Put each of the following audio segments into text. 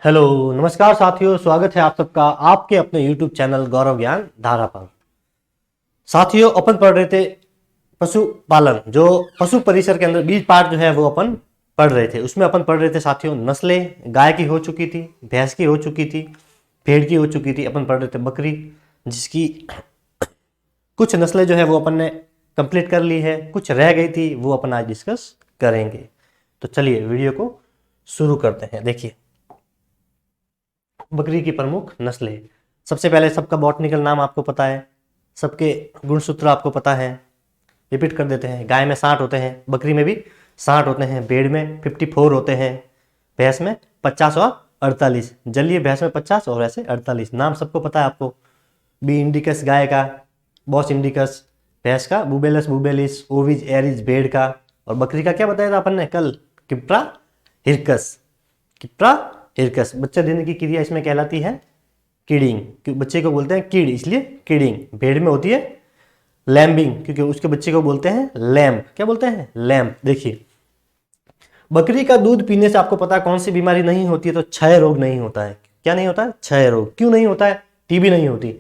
Hello नमस्कार साथियों, स्वागत है आप सबका आपके अपने YouTube चैनल गौरव ज्ञान धारा पर। साथियों, अपन पढ़ रहे थे पशुपालन, जो पशु परिसर के अंदर 20 पार्ट जो है वो अपन पढ़ रहे थे। उसमें अपन पढ़ रहे थे साथियों, नस्लें गाय की हो चुकी थी, भैंस की हो चुकी थी, भेड़ की हो चुकी थी। अपन पढ़ रहे थे बकरी, जिसकी कुछ नस्लें जो है वो अपन ने कंप्लीट कर ली है, कुछ रह गई थी, वो अपन आज डिस्कस करेंगे। तो चलिए वीडियो को शुरू करते हैं। देखिए, बकरी की प्रमुख नस्लें। सबसे पहले सबका बॉटनिकल नाम आपको पता है, सबके गुणसूत्र आपको पता है, रिपीट कर देते हैं। गाय में 60 होते हैं, बकरी में भी 60 होते हैं, भेड़ में 54 होते हैं, भैंस में 50 और 48। जलीय भैंस में 50 और ऐसे 48। नाम सबको पता है आपको। बी इंडिकस गाय का, बॉस इंडिकस भैंस का, बुबेलस बुबेलिस, ओविज एरिज भेड़ का, और बकरी का क्या बताया था अपन ने कल? किप्रा हिरकस। किप्रा हिरकस। बच्चा देने की क्रिया इसमें कहलाती है किडिंग। बच्चे को बोलते हैं किड, इसलिए किडिंग। भेड़ में होती है लैम्बिंग, क्योंकि उसके बच्चे को बोलते हैं लैम्प। क्या बोलते हैं? लैम्प। देखिए, बकरी का दूध पीने से आपको पता है कौन सी बीमारी नहीं होती है? तो क्षय रोग नहीं होता है। क्या नहीं होता है? क्षय रोग। क्यों नहीं होता है? टीबी नहीं होती,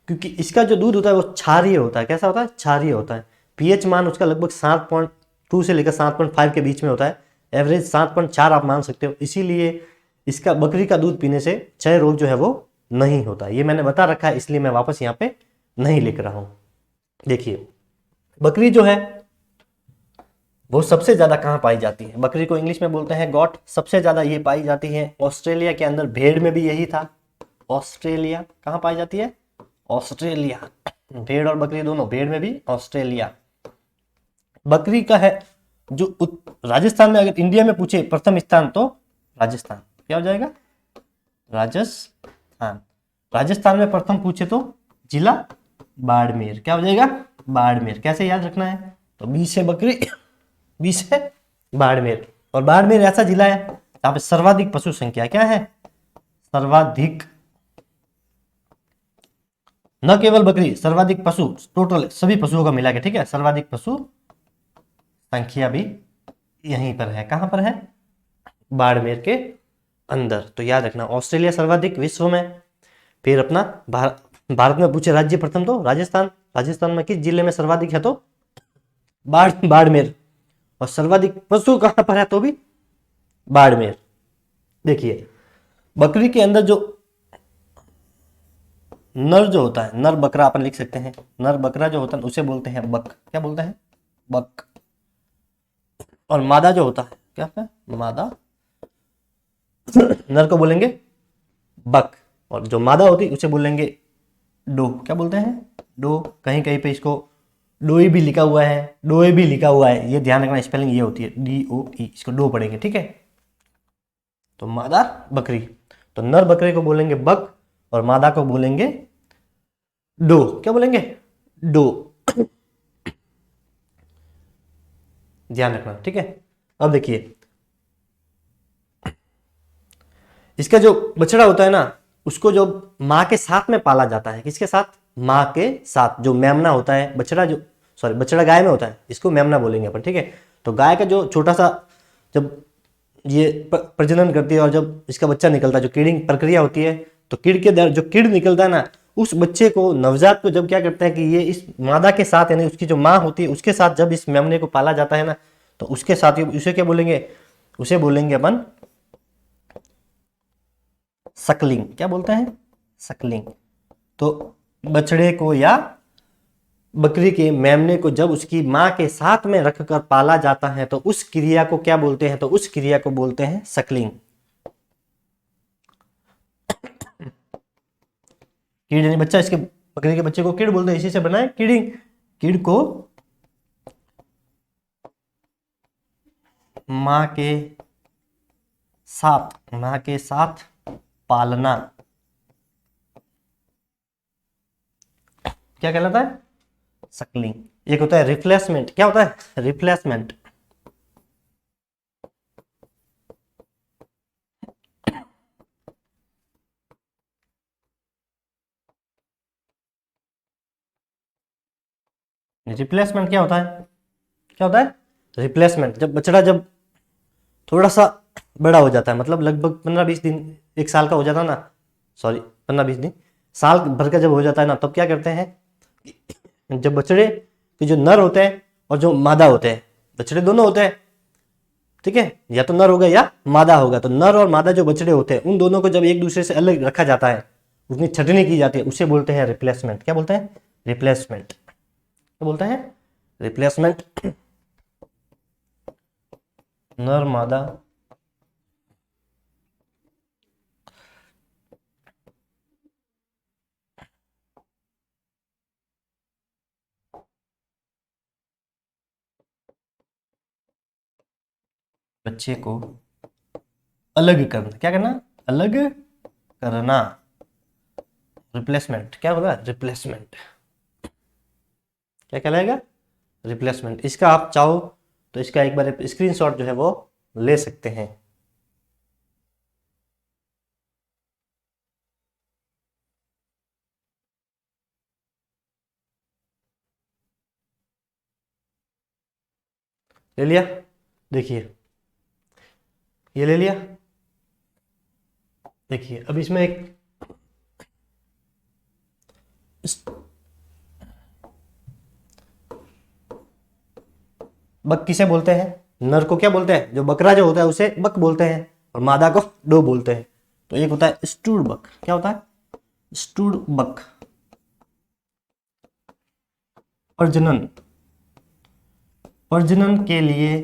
क्योंकि इसका जो दूध होता है वो क्षारीय होता है। कैसा होता है? क्षारीय होता है। पीएच मान उसका लगभग 7.2 से लेकर 7.5 के बीच में होता है। एवरेज 7.4 आप मान सकते हो। इसीलिए इसका बकरी का दूध पीने से क्षय रोग जो है वो नहीं होता। ये मैंने बता रखा है, इसलिए मैं वापस यहाँ पे नहीं लिख रहा हूं। देखिए, बकरी जो है वो सबसे ज्यादा कहाँ पाई जाती है? बकरी को इंग्लिश में बोलते हैं गॉट। सबसे ज्यादा ये पाई जाती है ऑस्ट्रेलिया के अंदर। भेड़ में भी यही था। ऑस्ट्रेलिया कहाँ पाई जाती है? ऑस्ट्रेलिया। भेड़ और बकरी दोनों, भेड़ में भी ऑस्ट्रेलिया। बकरी का है जो राजस्थान में, अगर इंडिया में पूछे प्रथम स्थान तो राजस्थान। क्या हो जाएगा? राजस्थान। राजस्थान में प्रथम पूछे तो जिला बाड़मेर। क्या हो जाएगा? बाड़मेर। कैसे याद रखना है? तो 20 है बकरी, 20 है बाड़मेर। और बाड़मेर ऐसा जिला है जहां पे सर्वाधिक पशु संख्या क्या है? सर्वाधिक। न केवल बकरी, सर्वाधिक पशु, टोटल सभी पशुओं का मिला के, ठीक है। सर्वाधिक पशु संख्या भी यहीं पर है। कहां पर है? बाड़मेर के अंदर। तो याद रखना, ऑस्ट्रेलिया सर्वाधिक विश्व में। फिर अपना भारत में पूछे राज्य प्रथम तो राजस्थान। राजस्थान में किस जिले में सर्वाधिक है? तो बाड़मेर। और सर्वाधिक पशु कहां पर है? तो भी बाड़मेर। देखिए, बकरी के अंदर जो नर जो होता है, नर बकरा अपन लिख सकते हैं। नर बकरा जो होता है उसे बोलते हैं बक। क्या बोलते हैं? बक। और मादा जो होता है, क्या है? मादा। नर को बोलेंगे बक, और जो मादा होती है उसे बोलेंगे डो। क्या बोलते हैं? डो। कहीं कहीं पे इसको डोई भी लिखा हुआ है, डोए भी लिखा हुआ है। ये ध्यान रखना, स्पेलिंग ये होती है DOE। इसको डो पढ़ेंगे, ठीक है। तो मादा बकरी, तो नर बकरे को बोलेंगे बक और मादा को बोलेंगे डो। क्या बोलेंगे? डो। ध्यान रखना, ठीक है। अब देखिए, इसका जो बछड़ा होता है ना, उसको जो माँ के साथ में पाला जाता है। किसके साथ? माँ के साथ। जो मेमना होता है, बछड़ा जो, सॉरी, बछड़ा गाय में होता है, इसको मेमना बोलेंगे अपन, ठीक है। तो गाय का जो छोटा सा, जब ये प्रजनन करती है और जब इसका बच्चा निकलता है, जो कीडिंग प्रक्रिया होती है, तो कीड़ के जो कीड़ निकलता है ना, उस बच्चे को, नवजात को, जब क्या करते हैं कि ये इस मादा के साथ, यानी उसकी जो माँ होती है उसके साथ जब इस मेमने को पाला जाता है ना, तो उसके साथ ही उसे क्या बोलेंगे? उसे बोलेंगे अपन सकलिंग। क्या बोलते हैं? सकलिंग। तो बछड़े को या बकरी के मेमने को जब उसकी मां के साथ में रखकर पाला जाता है तो उस क्रिया को क्या बोलते हैं? तो उस क्रिया को बोलते हैं सकलिंग। कीड़ यानी बच्चा, इसके बकरी के बच्चे को कीड़ बोलते हैं, इसी से बना है कीडिंग। कीड़ को मां के साथ पालना क्या कहलाता है? सकलिंग। एक होता है रिप्लेसमेंट। क्या होता है? रिप्लेसमेंट। रिप्लेसमेंट क्या होता है? क्या होता है? रिप्लेसमेंट। जब बछड़ा जब थोड़ा सा बड़ा हो जाता है, मतलब लगभग 15-20 दिन, 1 साल का हो जाता है ना, सॉरी 15-20 दिन, साल भर का जब हो जाता है ना, तब क्या करते हैं, जब बछड़े के जो नर होते हैं और जो मादा होते हैं, बछड़े दोनों होते हैं, ठीक है, या तो नर होगा या मादा होगा, तो नर और मादा जो बछड़े होते हैं उन दोनों को जब एक दूसरे से अलग रखा जाता है, उसकी छटनी की जाती है, उसे बोलते हैं रिप्लेसमेंट। क्या बोलते हैं? रिप्लेसमेंट। क्या बोलते हैं? रिप्लेसमेंट। नर मादा बच्चे को अलग करना। क्या करना? अलग करना। रिप्लेसमेंट। क्या बोला? रिप्लेसमेंट। क्या कहलाएगा? रिप्लेसमेंट। इसका आप चाहो तो इसका एक बार स्क्रीनशॉट जो है वो ले सकते हैं। ले लिया? देखिए, ये ले लिया। देखिए अब इसमें एक बक किसे बोलते हैं? नर को क्या बोलते हैं? जो बकरा जो होता है उसे बक बोलते हैं, और मादा को डो बोलते हैं। तो एक होता है स्टूड बक। क्या होता है? स्टूड बक। प्रजनन, प्रजनन के लिए,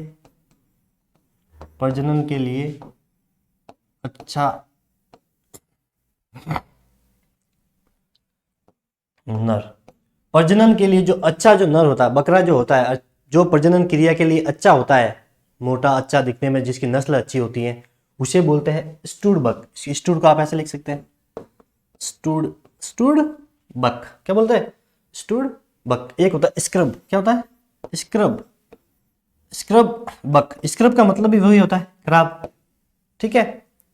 प्रजनन के लिए अच्छा नर। प्रजनन के लिए जो अच्छा जो नर होता है, बकरा जो होता है, जो प्रजनन क्रिया के लिए अच्छा होता है, मोटा अच्छा दिखने में, जिसकी नस्ल अच्छी होती है, उसे बोलते हैं स्टूड बक। स्टूड को आप ऐसे लिख सकते हैं, स्टूड, स्टूड बक। क्या बोलते हैं? स्टूड बक। एक होता है स्क्रब। क्या होता है? स्क्रब, स्क्रब बक। स्क्रब का मतलब भी वही होता है, खराब। ठीक है,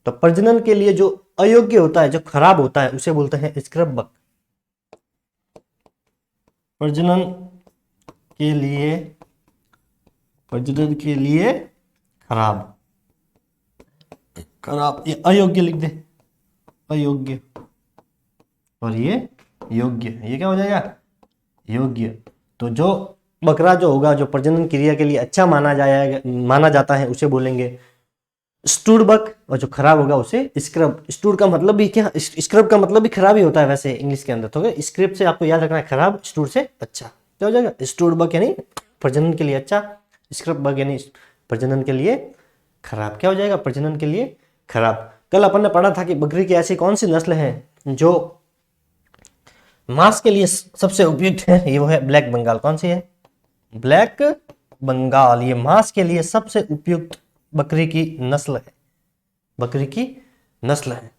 तो प्रजनन के लिए जो अयोग्य होता है, जो खराब होता है, उसे बोलते हैं स्क्रब बक। प्रजनन के लिए, प्रजनन के लिए खराब, खराब, ये अयोग्य लिख दे, अयोग्य, और ये योग्य। ये क्या हो जाएगा? योग्य। तो जो बकरा जो होगा, जो प्रजनन क्रिया के लिए अच्छा माना जाएगा, माना जाता है, उसे बोलेंगे स्टूड बक, और जो खराब होगा उसे स्क्रब। स्टूड का मतलब भी क्या, स्क्रब का मतलब भी खराब ही होता है वैसे इंग्लिश के अंदर। तो स्क्रब से आपको याद रखना है खराब, स्टूड से अच्छा। क्या हो जाएगा? स्टूड बक यानी प्रजनन के लिए अच्छा, स्क्रब बक यानी प्रजनन के लिए खराब। क्या हो जाएगा? प्रजनन के लिए खराब। कल अपन ने पढ़ा था कि बकरी की ऐसी कौन सी नस्ल है जो मांस के लिए सबसे उपयुक्त है, ये वो है ब्लैक बंगाल। कौन सी है? ब्लैक बंगाल। ये मांस के लिए सबसे उपयुक्त बकरी की नस्ल है, बकरी की नस्ल है।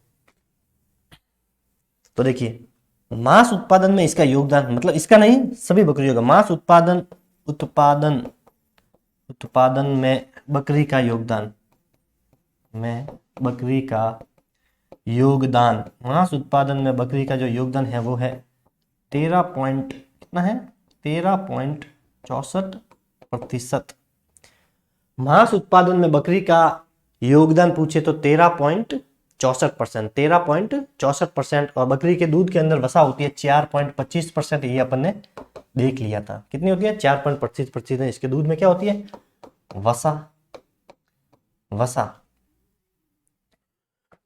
तो देखिए, मांस उत्पादन में इसका योगदान, मतलब इसका नहीं, सभी बकरियों का मांस उत्पादन, उत्पादन, उत्पादन में बकरी का योगदान, में बकरी का योगदान, मांस उत्पादन में बकरी का जो योगदान है वो है 13 पॉइंट, कितना है? 13.64%। मांस उत्पादन में बकरी का योगदान पूछे तो 13.64%, 13.64%। और बकरी के दूध के अंदर वसा होती है 4.25%। ये अपन ने देख लिया था, कितनी होती है? 4.25%। इसके दूध में क्या होती है? वसा, वसा।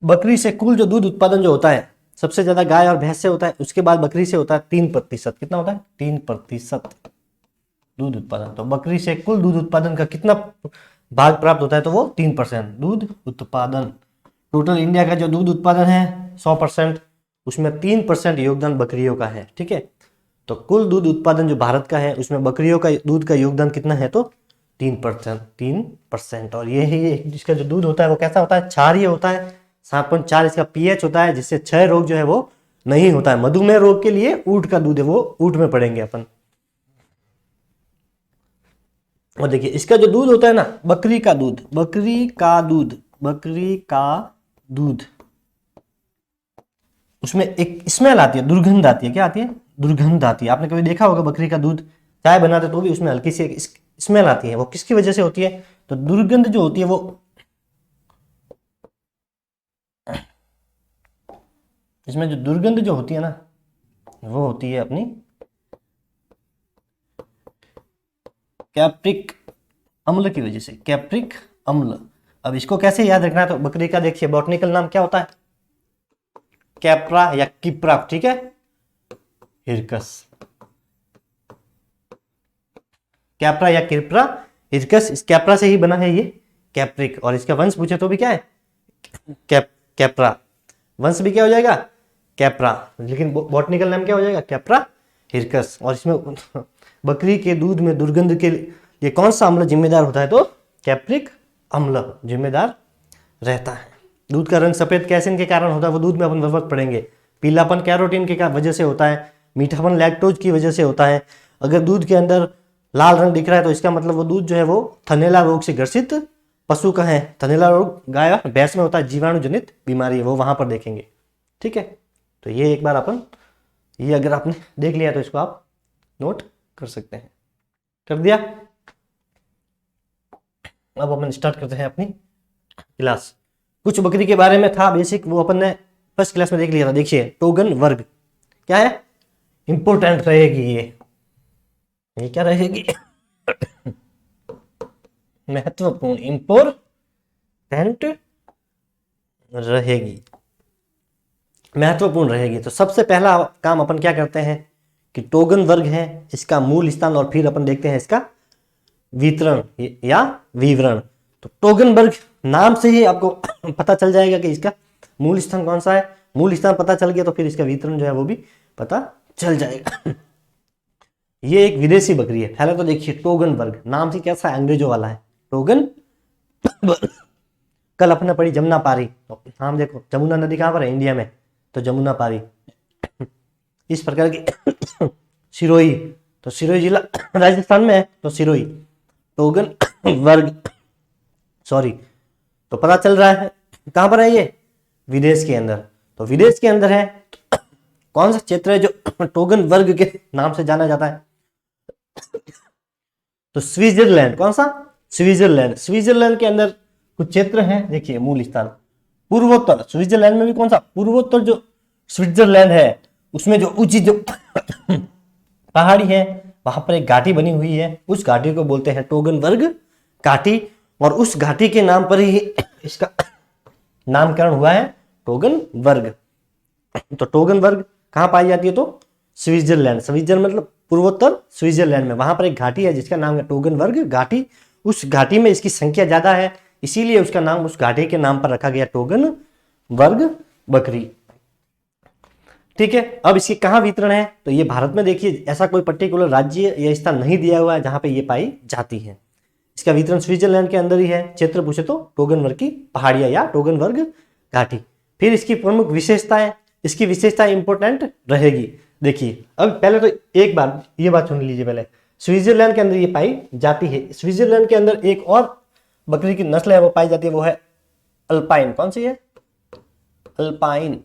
बकरी से कुल जो दूध उत्पादन जो होता है, सबसे ज्यादा गाय और भैंस से होता है, उसके बाद बकरी से होता है 3%। कितना होता है? 3% दूध उत्पादन। तो बकरी से कुल दूध उत्पादन का कितना भाग प्राप्त होता है? तो वो 3% दूध उत्पादन। टोटल इंडिया का जो दूध उत्पादन है 100%, उसमें 3% योगदान बकरियों का है। ठीक है, तो कुल दूध उत्पादन जो भारत का है उसमें बकरियों का दूध का योगदान कितना है? तो 3%, 3%। और ये ही जिसका जो दूध होता है वो कैसा होता है? क्षारीय होता है, 7.4 इसका पीएच होता है, जिससे क्षय रोग जो है वो नहीं होता है। मधुमेह रोग के लिए ऊंट का दूध है, वो ऊंट में पढ़ेंगे अपन। और देखिए इसका जो दूध होता है ना, बकरी का दूध, बकरी का दूध, बकरी का दूध, उसमें एक स्मेल आती है, दुर्गंध आती है। क्या आती है? दुर्गंध आती है। आपने कभी देखा होगा बकरी का दूध चाय बनाते तो भी उसमें हल्की सी स्मेल आती है। वो किसकी वजह से होती है? तो दुर्गंध जो होती है वो इसमें जो दुर्गंध जो होती है ना, वो होती है अपनी कैप्रिक अम्ल की वजह से, कैप्रिक अम्ल। अब इसको कैसे याद रखना है, तो बकरी का देखिए बॉटनिकल नाम क्या होता है, कैप्रा या किप्रा, ठीक है, हिरकस, कैप्रा या किप्रा हिरकस, इस कैप्रा से ही बना है ये कैप्रिक। और इसका वंश पूछे तो भी क्या है, कैप्रा, वंश भी क्या हो जाएगा, कैप्रा, लेकिन बॉटनिकल नाम क्या हो जाएगा, कैप्रा हिरकस। और इसमें बकरी के दूध में दुर्गंध के लिए कौन सा अम्ल जिम्मेदार होता है, तो कैप्रिक अम्ल जिम्मेदार रहता है। दूध का रंग सफेद कैसिन के कारण होता है, वो दूध में अपन वक्त पढ़ेंगे। पीलापन कैरोटीन के वजह से होता है, मीठापन लैक्टोज की वजह से होता है। अगर दूध के अंदर लाल रंग दिख रहा है तो इसका मतलब वो दूध जो है वो थनैला रोग से ग्रसित पशु का है। थनैला रोग गाय भैंस में होता है, जीवाणु जनित बीमारी है, वो वहां पर देखेंगे, ठीक है। तो ये एक बार अपन, ये अगर आपने देख लिया तो इसको आप नोट कर सकते हैं। कर दिया। अब अपन स्टार्ट करते हैं अपनी क्लास। कुछ बकरी के बारे में था बेसिक, वो अपन ने फर्स्ट क्लास में देख लिया था। देखिए टोगन वर्ग क्या है, इंपोर्टेंट रहेगी ये क्या रहेगी महत्वपूर्ण, इंपोर्टेंट रहेगी, महत्वपूर्ण रहेगी। तो सबसे पहला काम अपन क्या करते हैं कि टोगन वर्ग है, इसका मूल स्थान, और फिर अपन देखते हैं इसका वितरण या विवरण। तो टोगन वर्ग नाम से ही आपको पता चल जाएगा कि इसका मूल स्थान कौन सा है। मूल स्थान पता चल गया तो फिर इसका वितरण जो है वो भी पता चल जाएगा। ये एक विदेशी बकरी है। पहले तो देखिए टोगन वर्ग नाम से कैसा है, अंग्रेजों वाला है, टोगन वर्ग। कल अपने पढ़ी जमुना पारी, नाम देखो, जमुना नदी कहाँ पर है, इंडिया में, तो जमुना पारी। इस प्रकार की सिरोही, तो सिरोही जिला राजस्थान में है, तो सिरोही टोगन वर्ग, सॉरी, तो पता चल रहा है कहां पर है ये, विदेश के अंदर। तो विदेश के अंदर है, कौन सा क्षेत्र है जो टोगन वर्ग के नाम से जाना जाता है, तो स्विट्जरलैंड। कौन सा, स्विट्जरलैंड। स्विट्जरलैंड के अंदर कुछ क्षेत्र हैं, देखिए मूल स्थान पूर्वोत्तर, स्विट्जरलैंड में भी कौन सा, पूर्वोत्तर जो स्विट्जरलैंड है उसमें जो ऊंची जो पहाड़ी है वहां पर एक घाटी बनी हुई है, उस घाटी को बोलते हैं टोगन वर्ग घाटी। और उस घाटी के नाम पर ही इसका नामकरण हुआ है टोगन वर्ग। तो टोगन वर्ग कहां पाई जाती है, तो स्विट्जरलैंड, स्विट्जरलैंड मतलब पूर्वोत्तर स्विट्जरलैंड में, वहां पर एक घाटी है जिसका नाम है टोगन वर्ग घाटी। उस घाटी में इसकी संख्या ज्यादा है, इसीलिए उसका नाम उस घाटी के नाम पर रखा गया टोगन वर्ग बकरी, ठीक है। अब इसकी कहां वितरण है, तो ये भारत में देखिए ऐसा कोई पर्टिकुलर राज्य या स्थान नहीं दिया हुआ है जहां पे ये पाई जाती है। इसका वितरण स्विट्जरलैंड के अंदर ही है। क्षेत्र पूछे तो टोगन वर्ग की पहाड़ियां या टोगन वर्ग घाटी। फिर इसकी प्रमुख विशेषताएं, इसकी विशेषताएं इंपोर्टेंट रहेगी। देखिए अब पहले तो एक बार ये बात सुन लीजिए, पहले स्विट्जरलैंड के अंदर ये पाई जाती है। स्विट्जरलैंड के अंदर एक और बकरी की नस्ल है वो पाई जाती है, वो है अल्पाइन। कौन सी है, अल्पाइन,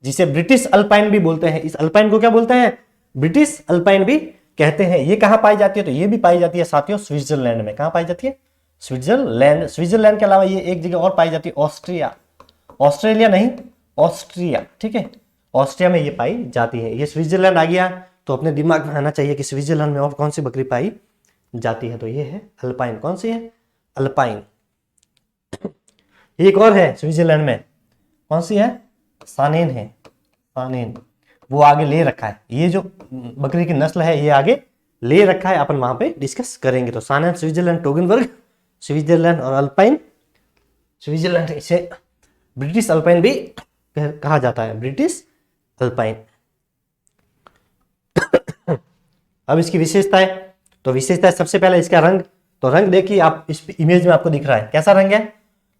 जिसे ब्रिटिश अल्पाइन भी बोलते हैं। इस अल्पाइन को क्या बोलते हैं, ब्रिटिश अल्पाइन भी कहते हैं। ये कहां पाई जाती है, तो ये भी पाई जाती है साथियों स्विट्जरलैंड में। कहां पाई जाती है, स्विट्जरलैंड। स्विट्जरलैंड के अलावा ये एक जगह और पाई जाती है, ऑस्ट्रिया, ऑस्ट्रेलिया नहीं, ऑस्ट्रिया, ठीक है, ऑस्ट्रिया में ये पाई जाती है। ये स्विट्जरलैंड आ गया तो अपने दिमाग में आना चाहिए कि स्विट्जरलैंड में और कौन सी बकरी पाई जाती है, तो ये है अल्पाइन। कौन सी है, अल्पाइन। एक और है स्विट्जरलैंड में, कौन सी है, सानेन है, सानेन, वो आगे ले रखा है। ये जो बकरी की नस्ल है ये आगे ले रखा है, अपन वहां पे डिस्कस करेंगे। तो सानेन, स्विट्जरलैंड, टोगन वर्ग स्विट्जरलैंड, और अल्पाइन स्विट्जरलैंड। इसे ब्रिटिश अल्पाइन भी कहा जाता है, ब्रिटिश अल्पाइन। अब इसकी विशेषता है, तो विशेषता है सबसे पहले इसका रंग। तो रंग देखिए आप, इस इमेज में आपको दिख रहा है कैसा रंग है,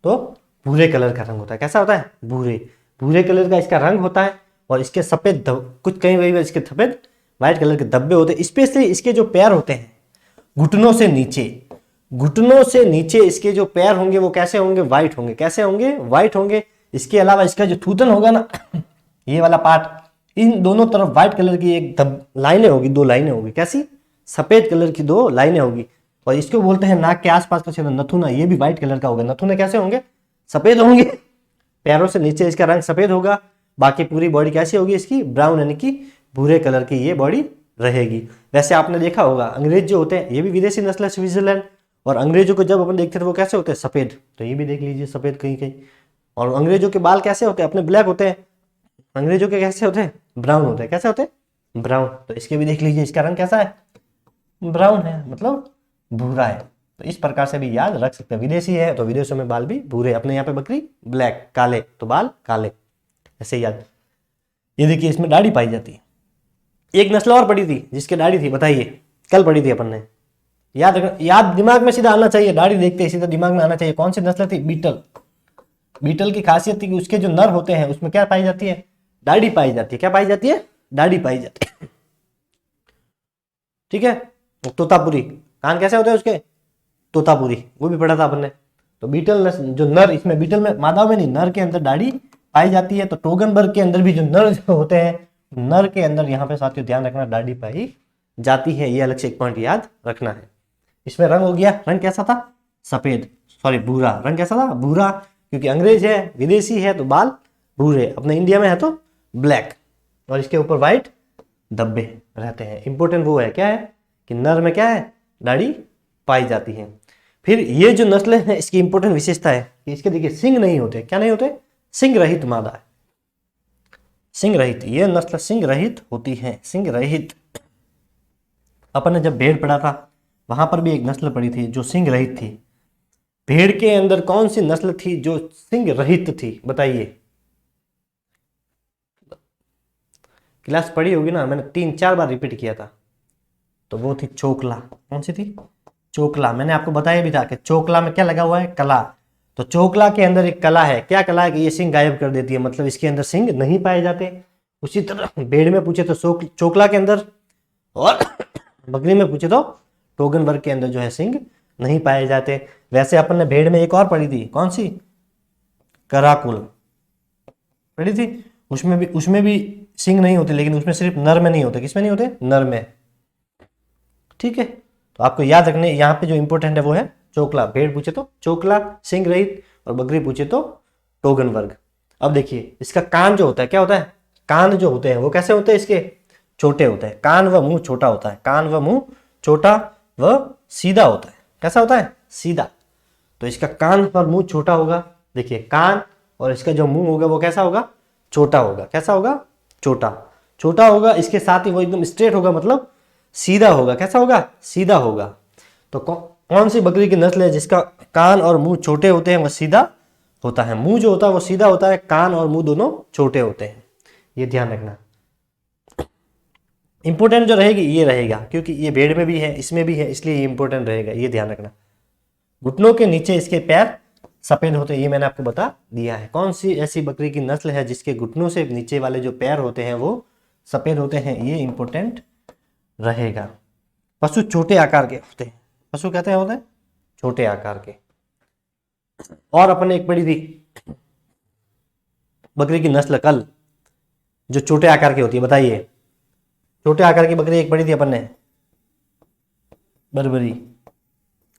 तो भूरे कलर का रंग होता है। कैसा होता है, भूरे, भूरे कलर का इसका रंग होता है। और इसके सफेद कुछ कहीं इसके सफेद व्हाइट कलर के धब्बे होते हैं। स्पेशली इसके जो पैर होते हैं घुटनों से नीचे, घुटनों से नीचे इसके जो पैर होंगे वो कैसे होंगे, व्हाइट होंगे। कैसे होंगे, व्हाइट होंगे। इसके अलावा इसका जो थूथन होगा ना, ये वाला पार्ट, इन दोनों तरफ व्हाइट कलर की एक लाइनें होगी, दो लाइनें होगी। कैसी, सफेद कलर की दो लाइनें होगी। और इसको बोलते हैं नाक के आसपास का क्षेत्र नथुना, ये भी व्हाइट कलर का होगा। नथुने कैसे होंगे, सफेद होंगे। पैरों से नीचे इसका रंग सफेद होगा। बाकी पूरी बॉडी कैसी होगी इसकी, ब्राउन यानी कि भूरे कलर की ये बॉडी रहेगी। वैसे आपने देखा होगा अंग्रेज जो होते हैं ये भी विदेशी नस्ल है स्विट्जरलैंड, और अंग्रेजों को जब अपन देखते थे वो कैसे होते हैं, सफेद। तो ये भी देख लीजिए सफेद कहीं कहीं। और अंग्रेजों के बाल कैसे होते हैं, अपने ब्लैक होते हैं, अंग्रेजों के कैसे होते हैं, ब्राउन होते हैं। कैसे होते हैं, ब्राउन। तो इसके भी देख लीजिए, इसका रंग कैसा है, ब्राउन है, मतलब भूरा है। तो इस प्रकार से भी याद रख सकते हैं। विदेशी है तो विदेशों में बाल भी भूरे, अपने यहाँ पे बकरी ब्लैक काले, तो बाल काले, ऐसे याद। ये देखिए इसमें दाढ़ी पाई जाती है। एक नस्ल और पड़ी थी जिसके दाढ़ी थी, बताइए, कल पड़ी थी अपन ने, याद दिमाग में सीधा आना चाहिए, दाढ़ी देखते ही सीधा दिमाग में आना चाहिए। कौन सी नस्ल थी, बीटल। बीटल की खासियत थी कि उसके जो नर होते हैं उसमें क्या पाई जाती है, दाढ़ी पाई जाती है। क्या पाई जाती है, दाढ़ी पाई जाती है। ठीक है। तोतापुरी, कान कैसे होते हैं उसके, तोतापुरी, वो भी पढ़ा था अपन ने। तो बीटल जो नर, इसमें बीटल में मादा में नहीं, नर के अंदर दाढ़ी पाई जाती है। तो टोगनबर्ग के अंदर भी जो नर जो होते हैं, नर के अंदर यहाँ पे साथियों ध्यान रखना दाढ़ी पाई जाती है। ये अलग से एक पॉइंट याद रखना है। इसमें रंग हो गया, रंग कैसा था, सफेद, सॉरी भूरा। रंग कैसा था, भूरा, क्योंकि अंग्रेज है, विदेशी है तो बाल भूरे, अपने इंडिया में है तो ब्लैक, और इसके ऊपर व्हाइट धब्बे रहते हैं। इंपॉर्टेंट वो है क्या है कि नर में क्या है, दाढ़ी पाई जाती है। फिर ये जो नस्ल है इसकी इंपॉर्टेंट विशेषता है कि इसके देखिए सिंग नहीं होते। क्या नहीं होते, सिंग रहित मादा है, सिंग रहित। ये नस्ल सिंग रहित होती है, सिंग रहित। अपन ने जब भेड़ पढ़ा था वहां पर भी एक नस्ल पड़ी थी जो सिंग रहित थी। भेड़ के अंदर कौन सी नस्ल थी जो सिंग रहित थी, बताइए। क्लास पढ़ी होगी ना, मैंने 3-4 बार रिपीट किया था। तो वो थी चोकला। कौन सी थी, चोकला। मैंने आपको बताया भी था कि चोकला में क्या लगा हुआ है, कला। तो चोकला के अंदर एक कला है। क्या कला है कि ये सिंग गायब कर देती है, मतलब इसके अंदर सिंग नहीं पाए जाते। उसी तरह भेड़ में पूछे तो चोकला के अंदर, और बकरी में पूछे तो टोगनबर्ग के अंदर जो है सिंग नहीं पाए जाते। वैसे अपन ने भेड़ में एक और पढ़ी थी, कौन सी, कराकुल पढ़ी थी। उसमें भी सिंग नहीं होते, लेकिन उसमें सिर्फ नर में नहीं होते। किसमें नहीं होते, नर में। ठीक है। तो आपको याद रखने यहाँ पे जो इंपॉर्टेंट है वो है चोकला। भेड़ पूछे तो चोकला सिंग रहित, और बकरी पूछे तो टोगनबर्ग। अब देखिए इसका कान जो होता है, क्या होता है, कान जो होते हैं वो कैसे होते हैं, इसके छोटे होते हैं। कान व मुंह छोटा होता है, कान व मुंह छोटा व सीधा होता है। कैसा होता है, सीधा। तो इसका कान और मुंह छोटा होगा। देखिए कान और इसका जो मुंह होगा वो कैसा होगा, छोटा होगा। कैसा होगा, छोटा, छोटा होगा। इसके साथ ही वो एकदम स्ट्रेट होगा, मतलब सीधा होगा। कैसा होगा, सीधा होगा। तो कौन सी बकरी की नस्ल है जिसका कान और मुंह छोटे होते हैं, वह सीधा होता है। मुंह जो होता है वो सीधा होता है, कान और मुंह दोनों छोटे होते हैं। ये ध्यान रखना। इंपॉर्टेंट जो रहेगी ये रहेगा, क्योंकि ये भेड़ में भी है, इसमें भी है, इसलिए ये इंपॉर्टेंट रहेगा। ये ध्यान रखना। घुटनों के नीचे इसके पैर सफेद होते हैं, ये मैंने आपको बता दिया है। कौन सी ऐसी बकरी की नस्ल है जिसके घुटनों से नीचे वाले जो पैर होते हैं वो सफेद होते हैं, ये इंपॉर्टेंट रहेगा। पशु छोटे आकार के होते हैं। पशु कहते हैं होते हैं छोटे आकार के। और अपन ने एक पढ़ी थी बकरी की नस्ल कल, जो छोटे आकार की होती है। बताइए, छोटे आकार की बकरी एक पढ़ी थी अपन ने, बर्बरी।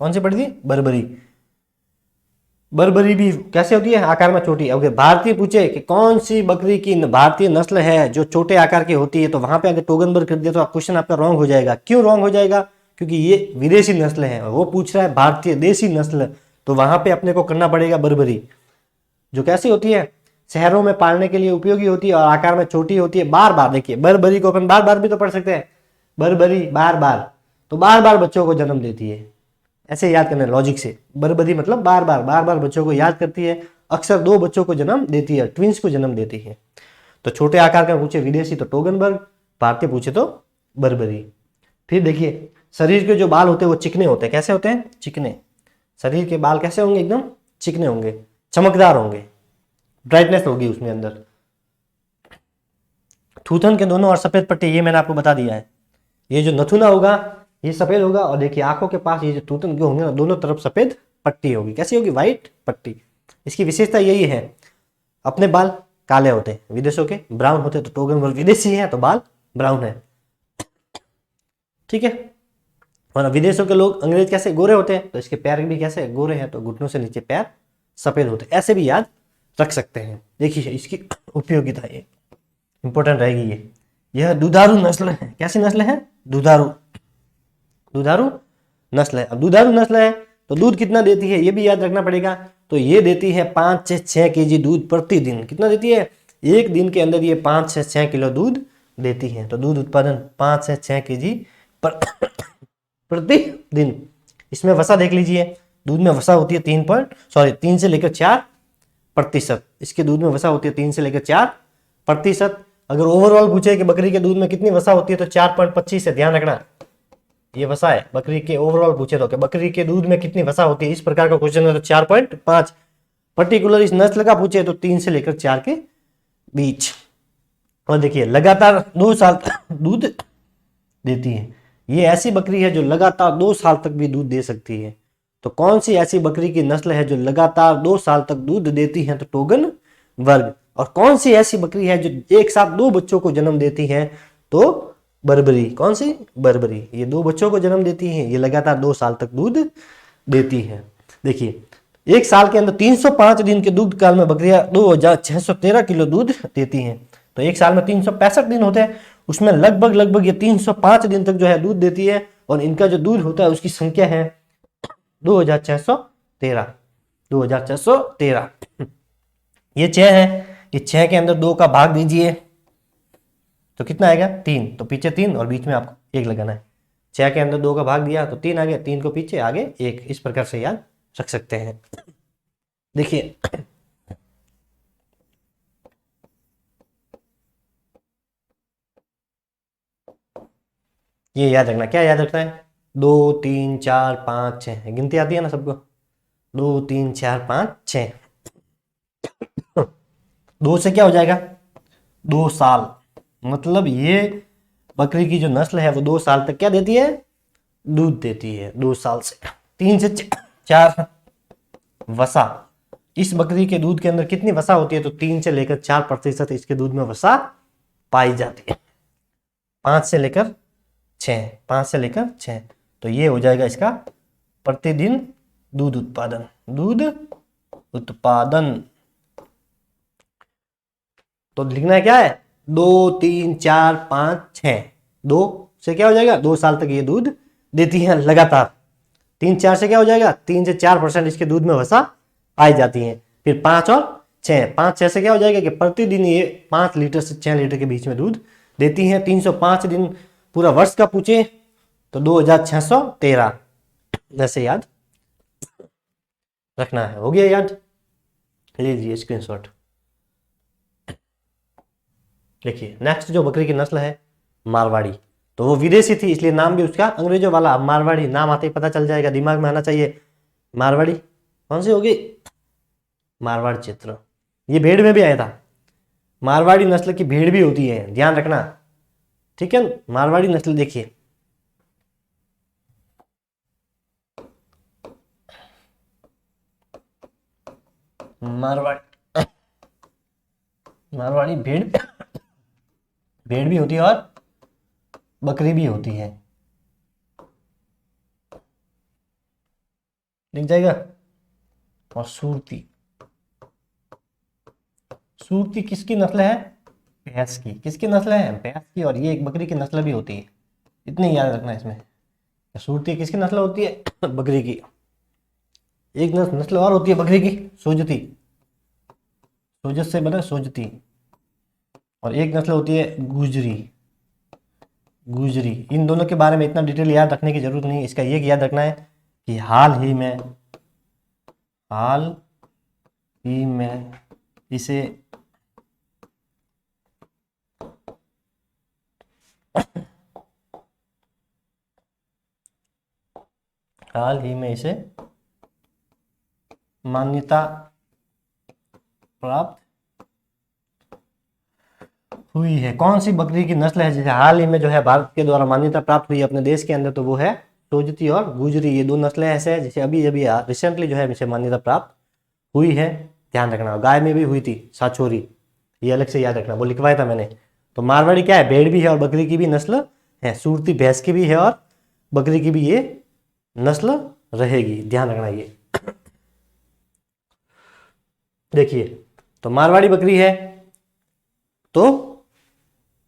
कौन सी पढ़ी थी, बर्बरी। बर्बरी भी कैसे होती है, आकार में छोटी। ओके, भारतीय पूछे कि कौन सी बकरी की भारतीय नस्ल है जो छोटे आकार की होती है, तो वहां पे अगर टोगनबर्ग कर दिया तो क्वेश्चन आपका रॉन्ग हो जाएगा। क्यों रॉन्ग हो जाएगा, क्योंकि ये विदेशी नस्ल है। वो पूछ रहा है भारतीय देसी नस्ल, तो वहां पे अपने को करना पड़ेगा बर्बरी। जो कैसी होती है, शहरों में पालने के लिए उपयोगी होती है और आकार में छोटी होती है। बार बार देखिए, बर्बरी को अपन बार बार भी तो पढ़ सकते हैं, बर्बरी बार बार, तो बार बार बच्चों को जन्म देती है। ऐसे याद करना लॉजिक से। बर्बरी मतलब बार बार बच्चों को याद करती है। अक्सर 2 बच्चों को जन्म देती है, ट्विंस को जन्म देती है। तो छोटे आकार का पूछे विदेशी तो टोगनबर्ग, भारतीय पूछे तो बर्बरी। फिर देखिए शरीर के जो बाल होते हैं वो चिकने होते हैं। कैसे होते हैं, चिकने। शरीर के बाल कैसे होंगे, एकदम चिकने होंगे, चमकदार होंगे, ब्राइटनेस होगी उसमें अंदर। थूथन के दोनों और सफेद पट्टी, ये मैंने आपको बता दिया है। ये जो नथुना होगा ये सफेद होगा, और देखिए आंखों के पास ये जो थूथन के होंगे ना, दोनों तरफ सफेद पट्टी होगी। कैसी होगी, व्हाइट पट्टी। इसकी विशेषता यही है, अपने बाल काले होते हैं, विदेशों के ब्राउन होते हैं। तो टोगनबर्ग विदेशी है तो बाल ब्राउन है। ठीक है। और विदेशों के लोग, अंग्रेज कैसे गोरे होते हैं, तो इसके पैर भी कैसे गोरे हैं, तो घुटनों से नीचे पैर सफेद होते हैं। ऐसे भी याद रख सकते हैं। देखिए इसकी उपयोगिता ये इंपॉर्टेंट रहेगी। यह दुधारू नस्ल है। कैसी नस्ल है? दुधारू नस्ल है। अब दुधारू नस्ल है तो दूध कितना देती है ये भी याद रखना पड़ेगा। तो ये देती है 5 से 6 केजी दूध प्रतिदिन। कितना देती है? एक दिन के अंदर ये 5 से 6 किलो दूध देती है। तो दूध उत्पादन 5 से 6 केजी प्रतिदिन। इसमें वसा देख लीजिए, दूध में वसा होती है 3 से लेकर 4%। इसके दूध में वसा होती है 3 से लेकर 4%। अगर ओवरऑल पूछे कि बकरी के दूध में कितनी वसा होती है तो 4.25 है। ध्यान रखना, ये वसा है। बकरी के ओवरऑल पूछे तो कि बकरी के दूध में कितनी वसा होती है, इस प्रकार का क्वेश्चन है तो 4.5। पर्टिकुलर इस नस्ल का पूछे तो 3 से लेकर 4 के बीच। और देखिए लगातार 2 साल दूध देती है। ये ऐसी बकरी है जो लगातार 2 साल तक भी दूध दे सकती है। तो कौन सी ऐसी बकरी की नस्ल है जो लगातार 2 साल तक दूध देती है? तो टोगन वर्ग। और कौन सी ऐसी बकरी है जो एक साथ 2 बच्चों को जन्म देती है? तो बर्बरी। कौन सी? बर्बरी। ये 2 बच्चों को जन्म देती है, ये लगातार 2 साल तक दूध देती है। देखिए एक साल के अंदर 305 दिन के दूध काल में बकरियां 2613 किलो दूध देती हैं। तो एक साल में 365 दिन होते हैं, उसमें लगभग ये 305 दिन तक जो है दूध देती है। और इनका जो दूध होता है उसकी संख्या है 2613। ये 6 है, ये 6 के अंदर 2 का भाग दीजिए तो कितना आएगा? 3। तो पीछे 3 और बीच में आपको 1 लगाना है। 6 के अंदर 2 का भाग दिया तो 3 आ गया, 3 को पीछे आगे 1। इस प्रकार से याद रख सकते हैं। देखिए ये याद रखना। क्या याद रखना है? 2 3 4 5 6 गिनती आती है ना सबको? 2 3 4 5 6। 2 से क्या हो जाएगा? 2 साल। मतलब ये बकरी की जो नस्ल है वो 2 साल तक क्या देती है? दूध देती है 2 साल से। 3 से 4 वसा। इस बकरी के दूध के अंदर कितनी वसा होती है? तो 3 से लेकर 4% इसके दूध में वसा पाई जाती है। 5 से लेकर 6। तो ये हो जाएगा इसका प्रतिदिन दूध उत्पादन। तो लिखना है क्या है? 2 3 4 5 6। 2 से क्या हो जाएगा? 2 साल तक ये दूध देती है लगातार। 3 4 से क्या हो जाएगा? 3 से 4% इसके दूध में वसा पाई जाती है। फिर 5 और 6। 5 6 से क्या हो जाएगा कि प्रतिदिन ये 5 लीटर से 6 लीटर के बीच में दूध देती है। 305 दिन पूरा वर्ष का पूछे तो 2613 जैसे याद रखना है। हो गया याद? लीजिए स्क्रीनशॉट। देखिए नेक्स्ट जो बकरी की नस्ल है मारवाड़ी। तो वो विदेशी थी इसलिए नाम भी उसका अंग्रेजों वाला। अब मारवाड़ी नाम आते ही पता चल जाएगा, दिमाग में आना चाहिए। मारवाड़ी कौन सी होगी? मारवाड़ चित्र। ये भेड़ में भी आया था। मारवाड़ी नस्ल की भेड़ भी होती है, ध्यान रखना, ठीक है। मारवाड़ी नस्ल देखिए मारवाड़ी भेड़ भी होती है और बकरी भी होती है। दिख जाएगा। और सूरती किसकी नस्ल है? भैंस की। किसकी नस्ल है? भैंस की। और ये एक बकरी की नस्ल भी होती है, इतनी याद रखना इसमें। सूरती किसकी नस्ल होती है? बकरी की। एक नस्ल और होती है बकरी की, सोजती। सोजत से बना सोजती। और एक नस्ल होती है गुजरी। इन दोनों के बारे में इतना डिटेल याद रखने की जरूरत नहीं है। इसका ये याद रखना है कि हाल ही में इसे मान्यता प्राप्त हुई है। कौन सी बकरी की नस्ल है जिसे हाल ही में जो है भारत के द्वारा मान्यता प्राप्त हुई है अपने देश के अंदर? तो वो है सोजती और गुजरी। ये 2 नस्लें ऐसे हैं जिसे अभी रिसेंटली जो है इसे मान्यता प्राप्त हुई है, ध्यान रखना। गाय में भी हुई थी साछोरी, ये अलग से याद रखना, वो लिखवाया था मैंने। तो मारवाड़ी क्या है? भेड़ भी है और बकरी की भी नस्ल है। सूरती भैंस की भी है और बकरी की भी ये नस्ल रहेगी, ध्यान रखना ये। देखिए तो मारवाड़ी बकरी है तो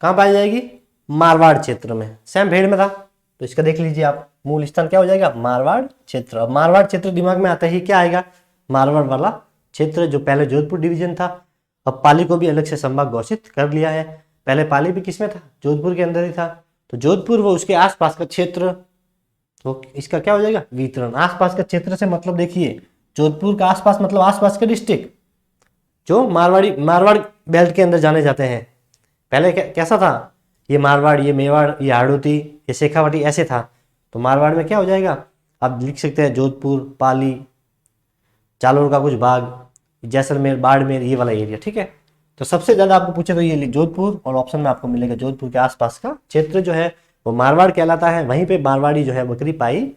कहाँ पाई जाएगी? मारवाड़ क्षेत्र में। सेम भेड़ में था तो इसका देख लीजिए आप, मूल स्थान क्या हो जाएगा? मारवाड़ क्षेत्र। अब मारवाड़ क्षेत्र दिमाग में आता ही क्या आएगा? मारवाड़ वाला क्षेत्र, जो पहले जोधपुर डिवीजन था। अब पाली को भी अलग से संभाग घोषित कर लिया है। पहले पाली भी किसमें था? जोधपुर के अंदर ही था। तो जोधपुर वो उसके आसपास का क्षेत्र, तो इसका क्या हो जाएगा? वितरण। आसपास का क्षेत्र से मतलब देखिए, जोधपुर का आसपास मतलब आसपास के डिस्ट्रिक्ट जो मारवाड़ बेल्ट के अंदर जाने जाते हैं। पहले कैसा था? ये मारवाड़, ये मेवाड़, ये हाड़ौती, ये शेखावाटी, ऐसे था। तो मारवाड़ में क्या हो जाएगा? आप लिख सकते हैं जोधपुर, पाली, जालोर का कुछ भाग, जैसलमेर, बाड़मेर, ये वाला एरिया। ठीक है, तो सबसे ज्यादा आपको पूछे तो ये जोधपुर, और ऑप्शन में आपको मिलेगा जोधपुर के आसपास का क्षेत्र जो है वो मारवाड़ कहलाता है। वहीं पे मारवाड़ी जो है बकरी पाई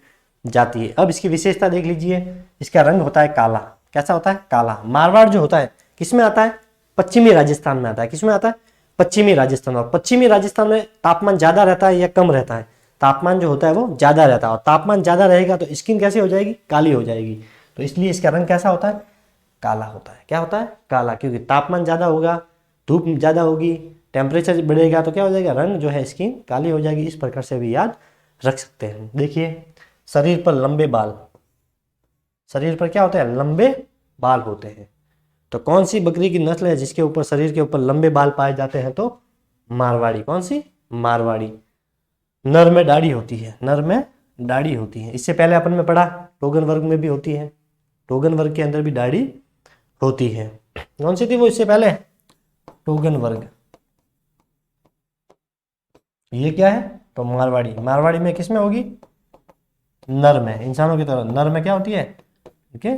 जाती है। अब इसकी विशेषता देख लीजिए, इसका रंग होता है काला। कैसा होता है? काला। मारवाड़ जो होता है किसमें आता है? पश्चिमी राजस्थान में आता है। किसमें आता है? पश्चिमी राजस्थान। और पश्चिमी राजस्थान में तापमान ज्यादा रहता है या कम रहता है? तापमान जो होता है वो ज्यादा रहता है, और तापमान ज्यादा रहेगा तो स्किन कैसे हो जाएगी? काली हो जाएगी। तो इसलिए इसका रंग कैसा होता है? काला होता है। क्या होता है? काला। क्योंकि तापमान ज्यादा होगा, धूप ज्यादा होगी, टेम्परेचर बढ़ेगा तो क्या हो जाएगा? रंग जो है स्किन काली हो जाएगी। इस प्रकार से भी याद रख सकते हैं। देखिए, शरीर पर लंबे बाल, शरीर पर क्या होते हैं? लंबे बाल होते हैं। तो कौन सी बकरी की नस्ल है जिसके ऊपर, शरीर के ऊपर लंबे बाल पाए जाते हैं? तो मारवाड़ी। कौन सी? मारवाड़ी। नर में दाढ़ी होती है, नर में दाढ़ी होती है। इससे पहले अपन में पढ़ा टोगन वर्ग में भी होती है, टोगन वर्ग के अंदर भी दाढ़ी होती है। कौन सी थी वो इससे पहले? टोगन वर्ग। ये क्या है? तो मारवाड़ी। मारवाड़ी में किस में होगी? नर में। इंसानों की तरह नर में क्या होती है? इनके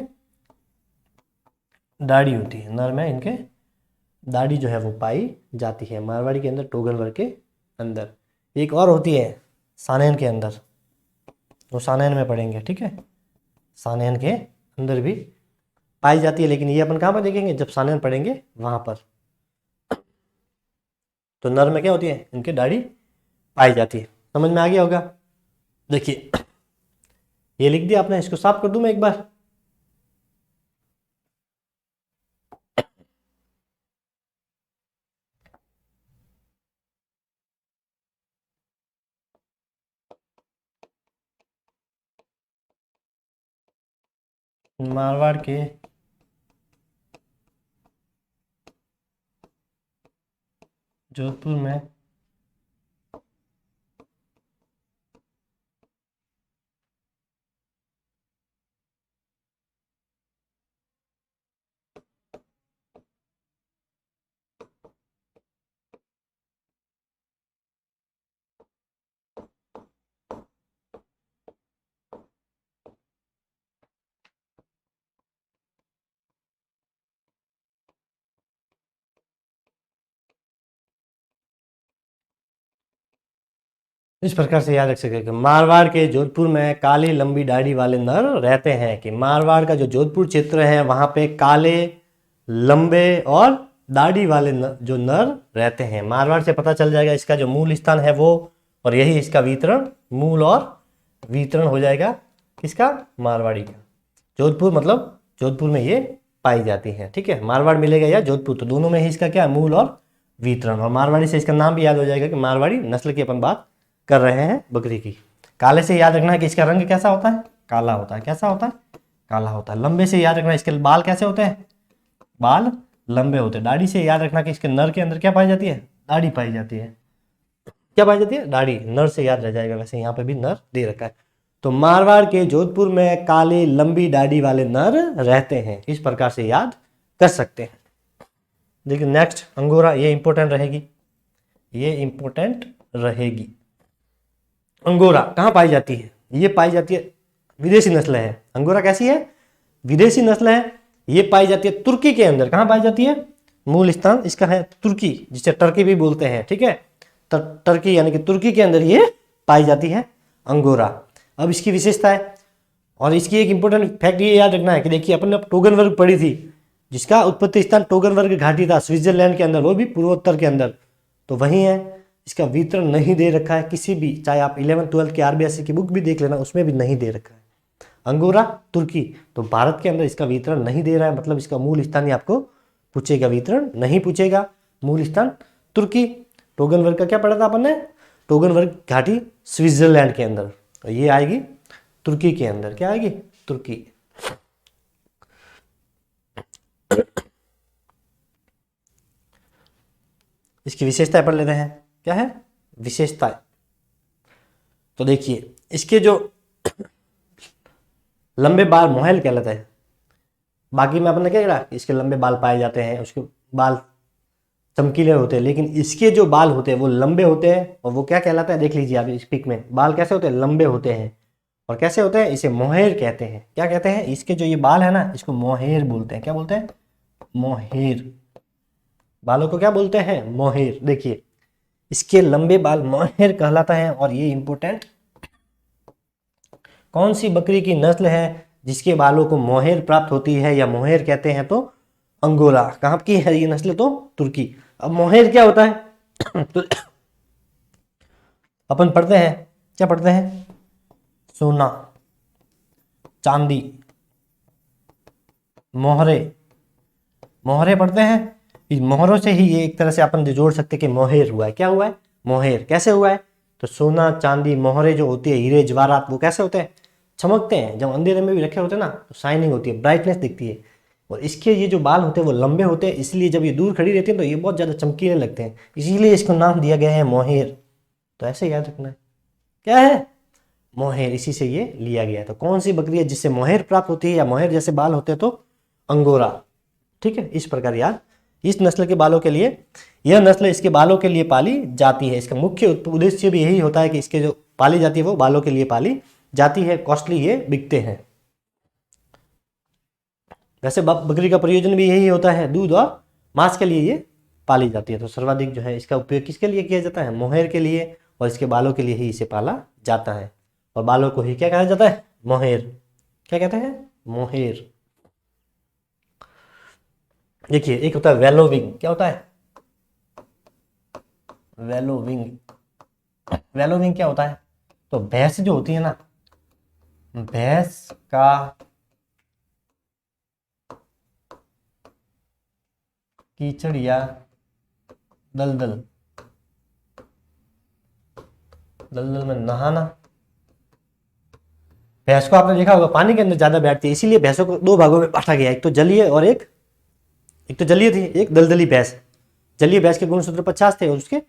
दाढ़ी होती है। नर में इनके दाढ़ी जो है वो पाई जाती है मारवाड़ी के अंदर, टोगन वर्ग के अंदर। एक और होती है सानेन के अंदर, वो सानेन में पढ़ेंगे। ठीक है, सानेन के अंदर भी पाई जाती है, लेकिन ये अपन कहाँ पर देखेंगे? जब सानेन पढ़ेंगे वहां पर। तो नर में क्या होती है? इनके दाढ़ी पाई जाती है। समझ में आ गया होगा? देखिए, ये लिख दिया आपने, इसको साफ कर दूं मैं एक बार। मारवाड़ के जोधपुर में इस प्रकार से याद रख सके कि मारवाड़ के जोधपुर में काली लंबी दाढ़ी वाले नर रहते हैं। कि मारवाड़ का जो जोधपुर क्षेत्र है वहां पे काले लंबे और दाढ़ी वाले जो नर रहते हैं। मारवाड़ से पता चल जाएगा इसका जो मूल स्थान है वो, और यही इसका वितरण, मूल और वितरण हो जाएगा किसका? मारवाड़ी का। जोधपुर मतलब जोधपुर में ये पाई जाती है। ठीक है, मारवाड़ मिलेगा या जोधपुर, तो दोनों में ही इसका क्या? मूल और वितरण। और मारवाड़ी से इसका नाम भी याद हो जाएगा कि मारवाड़ी नस्ल की अपन बात कर रहे हैं बकरी की। काले से याद रखना है कि इसका रंग कैसा होता है? काला होता है। कैसा होता है? काला होता है। लंबे से याद रखना इसके बाल कैसे होते हैं? बाल लंबे होते हैं। दाढ़ी से याद रखना कि इसके नर के अंदर क्या पाई जाती है? दाढ़ी पाई जाती है। क्या पाई जाती है? दाढ़ी। नर से याद रह जाएगा, वैसे यहाँ पे भी नर दे रखा है। तो मारवाड़ के जोधपुर में काले लंबी दाढ़ी वाले नर रहते हैं। इस प्रकार से याद कर सकते हैं। देखिए नेक्स्ट, अंगोरा। ये इंपॉर्टेंट रहेगी, ये इंपॉर्टेंट रहेगी। अंगोरा कहाँ पाई जाती है? ये पाई जाती है, विदेशी नस्ल है। अंगोरा कैसी है? विदेशी नस्ल है। ये पाई जाती है तुर्की के अंदर। कहाँ पाई जाती है? मूल स्थान इसका है तुर्की, जिसे टर्की भी बोलते हैं। ठीक है, टर्की यानी कि तुर्की के अंदर ये पाई जाती है अंगोरा। अब इसकी विशेषता है, और इसकी एक इंपॉर्टेंट फैक्ट ये याद रखना है कि देखिए अपन ने टोगन वर्ग पढ़ी थी, जिसका उत्पत्ति स्थान टोगन वर्ग घाटी था स्विट्जरलैंड के अंदर, वो भी पूर्वोत्तर के अंदर, तो वही है। इसका वितरण नहीं दे रखा है किसी भी, चाहे आप 11th 12th की आरबीएससी की बुक भी देख लेना, उसमें भी नहीं दे रखा है। अंगोरा तुर्की, तो भारत के अंदर इसका वितरण नहीं दे रहा है, मतलब इसका मूल स्थान ही आपको पूछेगा वितरण नहीं पूछेगा। मूल स्थान तुर्की। टोगन वर्ग का क्या पढ़ा था अपन ने? टोगन वर्ग घाटी स्विट्जरलैंड के अंदर, तो ये आएगी तुर्की के अंदर। क्या आएगी? तुर्की। इसकी विशेषताएं पढ़ लेते हैं। क्या है विशेषताएं? तो देखिए इसके जो लंबे बाल मोहेल कहलाता है। बाकी में अपन ने क्या कहा, इसके लंबे बाल पाए जाते हैं, उसके बाल चमकीले होते हैं, लेकिन इसके जो बाल होते हैं वो लंबे होते हैं। और वो क्या कहलाता है देख लीजिए आप इस पिक में, बाल कैसे होते हैं? लंबे होते हैं। और कैसे होते हैं? इसे मोहेर कहते हैं। क्या कहते हैं? इसके जो ये बाल है ना, इसको मोहेर बोलते हैं। क्या बोलते हैं? मोहेर। बालों को क्या बोलते हैं? मोहेर। देखिए इसके लंबे बाल मोहेर कहलाता है। और ये इंपॉर्टेंट, कौन सी बकरी की नस्ल है जिसके बालों को मोहेर प्राप्त होती है या मोहेर कहते हैं? तो अंगोरा। कहाँ की है ये नस्ल? तो तुर्की। अब मोहेर क्या होता है? तो अपन पढ़ते हैं, क्या पढ़ते हैं? सोना, चांदी, मोहरे। मोहरे पढ़ते हैं। इस मोहरों से ही ये एक तरह से अपन जोड़ सकते कि मोहेर हुआ है। क्या हुआ है? मोहेर। कैसे हुआ है? तो सोना, चांदी, मोहरे जो होती है, हीरे जवाहरात, वो कैसे होते हैं? चमकते हैं। जब अंधेरे में भी रखे होते हैं ना तो शाइनिंग होती है, ब्राइटनेस दिखती है। और इसके ये जो बाल होते हैं वो लंबे होते हैं, इसलिए जब ये दूर खड़ी रहती है तो ये बहुत ज़्यादा चमकीले लगते हैं, इसीलिए इसको नाम दिया गया है मोहेर। तो ऐसे याद रखना है। क्या है? मोहेर। इसी से ये लिया गया है। तो कौन सी बकरी है जिससे मोहेर प्राप्त होती है या मोहेर जैसे बाल होते हैं? तो अंगोरा। ठीक है, इस प्रकार याद। इस नस्ल के बालों के लिए, यह नस्ल इसके बालों के लिए पाली जाती है। इसका मुख्य उद्देश्य भी यही होता है कि इसके जो पाली जाती है वो बालों के लिए पाली जाती है। कॉस्टली ये बिकते हैं। वैसे बकरी का प्रयोजन भी यही होता है, दूध और मांस के लिए ये पाली जाती है। तो सर्वाधिक जो है इसका उपयोग किसके लिए किया जाता है? मोहेर के लिए। और इसके बालों के लिए ही इसे पाला जाता है। और बालों को ही क्या कहा जाता है? मोहेर। क्या कहते हैं? मोहेर। देखिए एक होता है वेलोविंग। क्या होता है? वेलोविंग। वेलोविंग क्या होता है? तो भैंस जो होती है ना, भैंस का कीचड़ या दलदल, दलदल में नहाना। भैंस को आपने देखा होगा पानी के अंदर ज्यादा बैठती है, इसीलिए भैंसों को दो भागों में बांटा गया। एक तो जलीय और एक तो जलीय थी, एक दलदली भैंस। जलीय भैंस के गुणसूत्र 50 थे और उसके